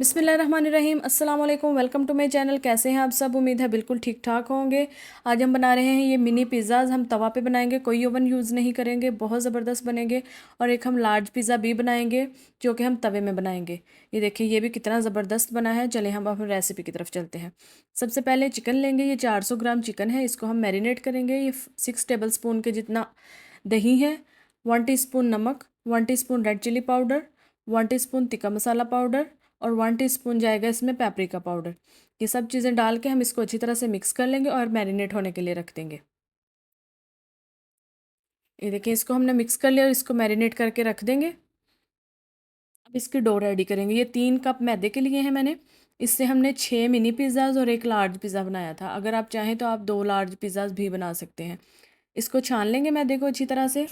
बिस्मिल्लाहिर्रहमानिर्रहीम अस्सलाम वालेकुम। Welcome to my channel. कैसे हैं आप सब? उम्मीद है बिल्कुल ठीक ठाक होंगे। आज हम बना रहे हैं ये मिनी पिज़्ज़ाज़। हम तवा पे बनाएंगे, कोई ओवन यूज़ नहीं करेंगे, बहुत ज़बरदस्त बनेंगे। और एक हम लार्ज पिज़्ज़ा भी बनाएंगे जो कि हम तवे में बनाएंगे। ये देखिए, ये भी कितना ज़बरदस्त बना है। चलें हम अपनी रेसिपी की तरफ चलते हैं। सबसे पहले चिकन लेंगे। ये 400 ग्राम चिकन है, इसको हम मैरिनेट करेंगे। ये 6 टेबल स्पून के जितना दही है, 1 टीस्पून नमक, 1 teaspoon red chilli powder, 1 teaspoon tikka masala powder और 1 टीस्पून जाएगा इसमें पेपरिका पाउडर। ये सब चीज़ें डाल के हम इसको अच्छी तरह से मिक्स कर लेंगे और मैरिनेट होने के लिए रख देंगे। ये देखिए, इसको हमने मिक्स कर लिया और इसको मैरिनेट करके रख देंगे। अब इसकी डो रेडी करेंगे। ये 3 कप मैदे के लिए है मैंने। इससे हमने 6 मिनी पिज़्ज़ाज़ और 1 लार्ज पिज़्ज़ा बनाया था। अगर आप चाहें तो आप 2 लार्ज पिज़्ज़ाज़ भी बना सकते हैं। इसको छान लेंगे मैदे को अच्छी तरह से।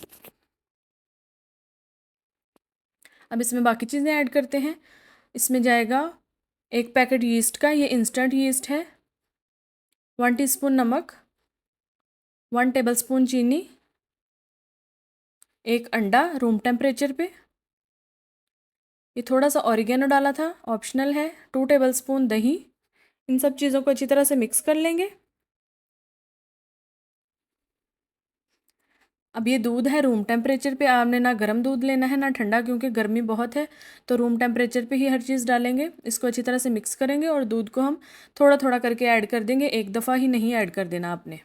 अब इसमें बाकी चीज़ें ऐड करते हैं। इसमें जाएगा 1 पैकेट यीस्ट का, ये इंस्टेंट यीस्ट है, 1 टीस्पून नमक, 1 टेबलस्पून चीनी, 1 अंडा रूम टेम्परेचर पे। ये थोड़ा सा ऑरिगेनो डाला था, ऑप्शनल है। 2 टेबलस्पून दही। इन सब चीज़ों को अच्छी तरह से मिक्स कर लेंगे। अब ये दूध है रूम टेम्परेचर पे। आपने ना गर्म दूध लेना है ना ठंडा, क्योंकि गर्मी बहुत है, तो रूम टेम्परेचर पे ही हर चीज़ डालेंगे। इसको अच्छी तरह से मिक्स करेंगे और दूध को हम थोड़ा थोड़ा करके ऐड कर देंगे, एक दफ़ा ही नहीं ऐड कर देना आपने।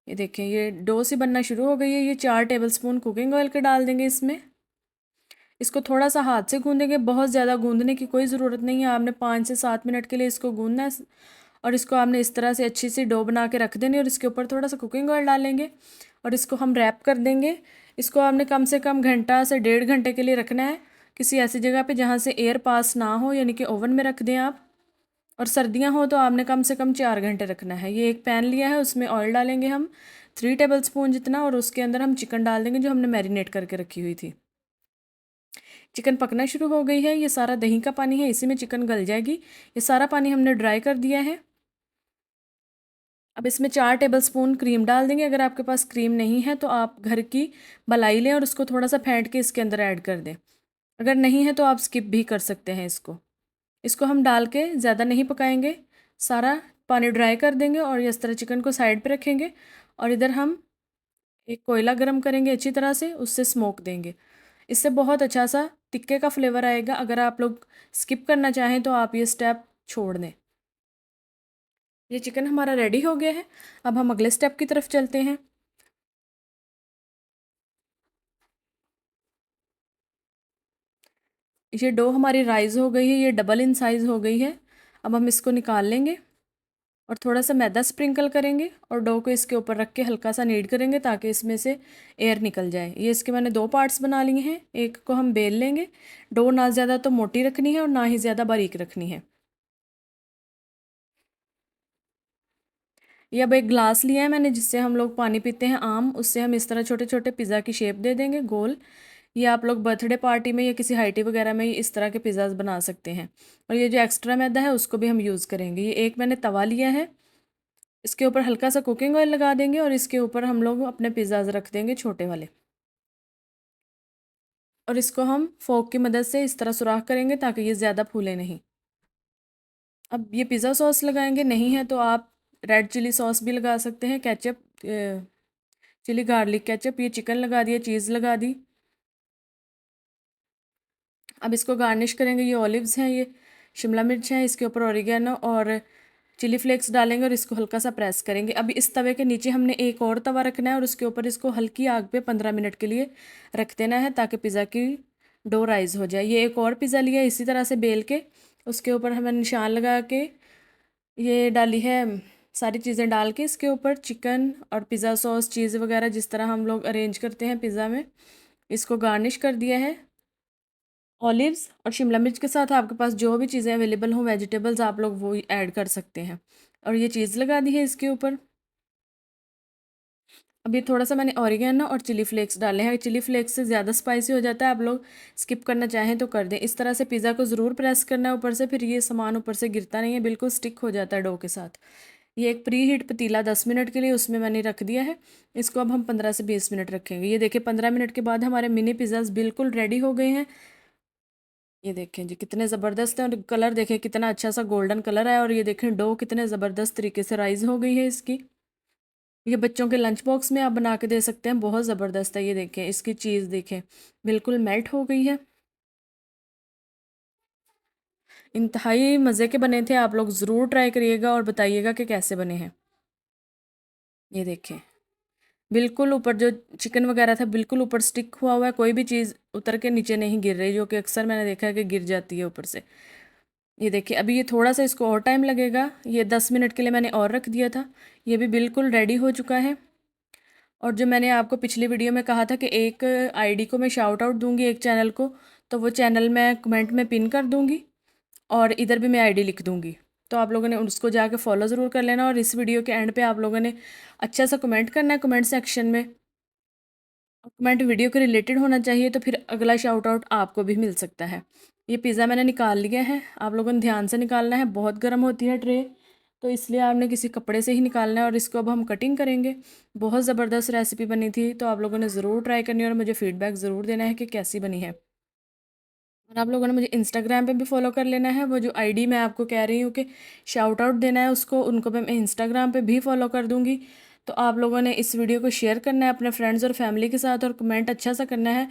ये देखिए, ये डो सी बनना शुरू हो गई है। ये 4 टेबलस्पून कुकिंग ऑयल के डाल देंगे इसमें। इसको थोड़ा सा हाथ से गूंदेंगे, बहुत ज़्यादा गूंदने की कोई ज़रूरत नहीं है। आपने 5 से 7 मिनट के लिए इसको गूंदना है और इसको आपने इस तरह से अच्छी सी डो बना के रख देनी और इसके ऊपर थोड़ा सा कुकिंग ऑयल डालेंगे और इसको हम रैप कर देंगे। इसको आपने कम से कम घंटा से 1.5 घंटे के लिए रखना है, किसी ऐसी जगह पे जहाँ से एयर पास ना हो, यानी कि ओवन में रख दें आप। और सर्दियाँ हो तो आपने कम से कम 4 घंटे रखना है। ये एक पैन लिया है, उसमें ऑयल डालेंगे हम 3 टेबल स्पून जितना, और उसके अंदर हम चिकन डाल देंगे जो हमने मैरिनेट करके रखी हुई थी। चिकन पकना शुरू हो गई है। ये सारा दही का पानी है, इसी में चिकन गल जाएगी। ये सारा पानी हमने ड्राई कर दिया है। अब इसमें 4 टेबलस्पून क्रीम डाल देंगे। अगर आपके पास क्रीम नहीं है तो आप घर की मलाई लें और उसको थोड़ा सा फेंट के इसके अंदर ऐड कर दें। अगर नहीं है तो आप स्किप भी कर सकते हैं इसको। इसको हम डाल के ज़्यादा नहीं पकाएंगे, सारा पानी ड्राई कर देंगे और इस तरह चिकन को साइड पे रखेंगे। और इधर हम एक कोयला गर्म करेंगे अच्छी तरह से, उससे स्मोक देंगे। इससे बहुत अच्छा सा टिक्के का फ्लेवर आएगा। अगर आप लोग स्किप करना चाहें तो आप ये स्टेप छोड़ दें। ये चिकन हमारा रेडी हो गया है। अब हम अगले स्टेप की तरफ चलते हैं। ये डो हमारी राइस हो गई है, ये डबल इन साइज़ हो गई है। अब हम इसको निकाल लेंगे और थोड़ा सा मैदा स्प्रिंकल करेंगे और डो को इसके ऊपर रख के हल्का सा नीड करेंगे ताकि इसमें से एयर निकल जाए। ये इसके मैंने 2 पार्ट्स बना लिए हैं। एक को हम बेल लेंगे। डो ना ज़्यादा तो मोटी रखनी है और ना ही ज़्यादा बारीक रखनी है। ये अब एक ग्लास लिया है मैंने, जिससे हम लोग पानी पीते हैं आम, उससे हम इस तरह छोटे छोटे पिज़्ज़ा की शेप दे देंगे गोल। ये आप लोग बर्थडे पार्टी में या किसी हाइटी वगैरह में इस तरह के पिज़्ज़ाज़ बना सकते हैं। और ये जो एक्स्ट्रा मैदा है उसको भी हम यूज़ करेंगे। ये एक मैंने तवा लिया है, इसके ऊपर हल्का सा कुकिंग ऑयल लगा देंगे और इसके ऊपर हम लोग अपने पिज़्ज़ाज़ रख देंगे छोटे वाले। और इसको हम फोक की मदद से इस तरह सुराख करेंगे ताकि ये ज़्यादा फूले नहीं। अब ये पिज़्ज़ा सॉस लगाएंगे, नहीं है तो आप रेड चिली सॉस भी लगा सकते हैं, केचप, चिली गार्लिक केचप। ये चिकन लगा दिया, चीज़ लगा दी। अब इसको गार्निश करेंगे। ये ऑलिव्स हैं, ये शिमला मिर्च है, इसके ऊपर ओरिगेनो और चिली फ्लेक्स डालेंगे और इसको हल्का सा प्रेस करेंगे। अभी इस तवे के नीचे हमने एक और तवा रखना है और उसके ऊपर इसको हल्की आग पे 15 मिनट के लिए रख देना है ताकि पिज़्ज़ा की डो राइज हो जाए। ये एक और पिज़्ज़ा लिया है, इसी तरह से बेल के उसके ऊपर हमें निशान लगा के ये डाली है। सारी चीज़ें डाल के इसके ऊपर चिकन और पिज़्ज़ा सॉस, चीज़ वगैरह जिस तरह हम लोग अरेंज करते हैं पिज़्ज़ा में, इसको गार्निश कर दिया है। ऑलिव्स और शिमला मिर्च के साथ आपके पास जो भी चीज़ें अवेलेबल हों वेजिटेबल्स, आप लोग वो ऐड कर सकते हैं। और ये चीज़ लगा दी है इसके ऊपर। अब ये थोड़ा सा मैंने ऑरिगेनो और चिली फ्लेक्स डाले हैं। चिली फ्लेक्स से ज़्यादा स्पाइसी हो जाता है, आप लोग स्किप करना चाहें तो कर दें। इस तरह से पिज़्ज़ा को ज़रूर प्रेस करना है ऊपर से, फिर ये सामान ऊपर से गिरता नहीं है, बिल्कुल स्टिक हो जाता है डो के साथ। ये एक प्री हीट पतीला 10 मिनट के लिए उसमें मैंने रख दिया है। इसको अब हम 15 से 20 मिनट रखेंगे। ये देखिए 15 मिनट के बाद हमारे मिनी पिज़्ज़ाज़ बिल्कुल रेडी हो गए हैं। ये देखें जी कितने ज़बरदस्त है, और कलर देखें कितना अच्छा सा गोल्डन कलर है, और ये देखें डो कितने ज़बरदस्त तरीके से राइज हो गई है इसकी। ये बच्चों के लंच बॉक्स में आप बना के दे सकते हैं, बहुत ज़बरदस्त है। ये देखें इसकी चीज़ देखें बिल्कुल मेल्ट हो गई है, इंतहाई मज़े के बने थे। आप लोग ज़रूर ट्राई करिएगा और बताइएगा कि कैसे बने हैं। ये देखें बिल्कुल ऊपर जो चिकन वगैरह था बिल्कुल ऊपर स्टिक हुआ हुआ है, कोई भी चीज़ उतर के नीचे नहीं गिर रही, जो कि अक्सर मैंने देखा है कि गिर जाती है ऊपर से। ये देखिए अभी ये थोड़ा सा इसको और टाइम लगेगा, ये 10 मिनट के लिए मैंने और रख दिया था। ये भी बिल्कुल रेडी हो चुका है। और जो मैंने आपको पिछली वीडियो में कहा था कि एक आईडी को मैं शाउट आउट दूंगी, एक चैनल को, तो वो चैनल मैं कमेंट में पिन कर दूंगी और इधर भी मैं आईडी लिख दूंगी, तो आप लोगों ने उसको जाके फॉलो ज़रूर कर लेना। और इस वीडियो के एंड पे आप लोगों ने अच्छा सा कमेंट करना है कमेंट सेक्शन में, कमेंट वीडियो के रिलेटेड होना चाहिए, तो फिर अगला शाउट आउट आपको भी मिल सकता है। ये पिज़्ज़ा मैंने निकाल लिया है, आप लोगों ने ध्यान से निकालना है, बहुत गर्म होती है ट्रे, तो इसलिए आपने किसी कपड़े से ही निकालना है। और इसको अब हम कटिंग करेंगे। बहुत ज़बरदस्त रेसिपी बनी थी, तो आप लोगों ने ज़रूर ट्राई करनी है और मुझे फ़ीडबैक ज़रूर देना है कि कैसी बनी है। और आप लोगों ने मुझे इंस्टाग्राम पे भी फॉलो कर लेना है, वो जो आईडी मैं आपको कह रही हूँ कि शाउट आउट देना है उसको, उनको मैं इंस्टाग्राम पे भी फॉलो कर दूँगी। तो आप लोगों ने इस वीडियो को शेयर करना है अपने फ्रेंड्स और फैमिली के साथ, और कमेंट अच्छा सा करना है,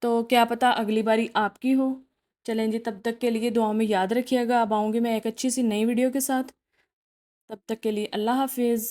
तो क्या पता अगली बारी आपकी हो। चलें जी, तब तक के लिए दुआओं में याद रखिएगा। अब आऊँगी मैं एक अच्छी सी नई वीडियो के साथ, तब तक के लिए अल्लाह हाफिज़।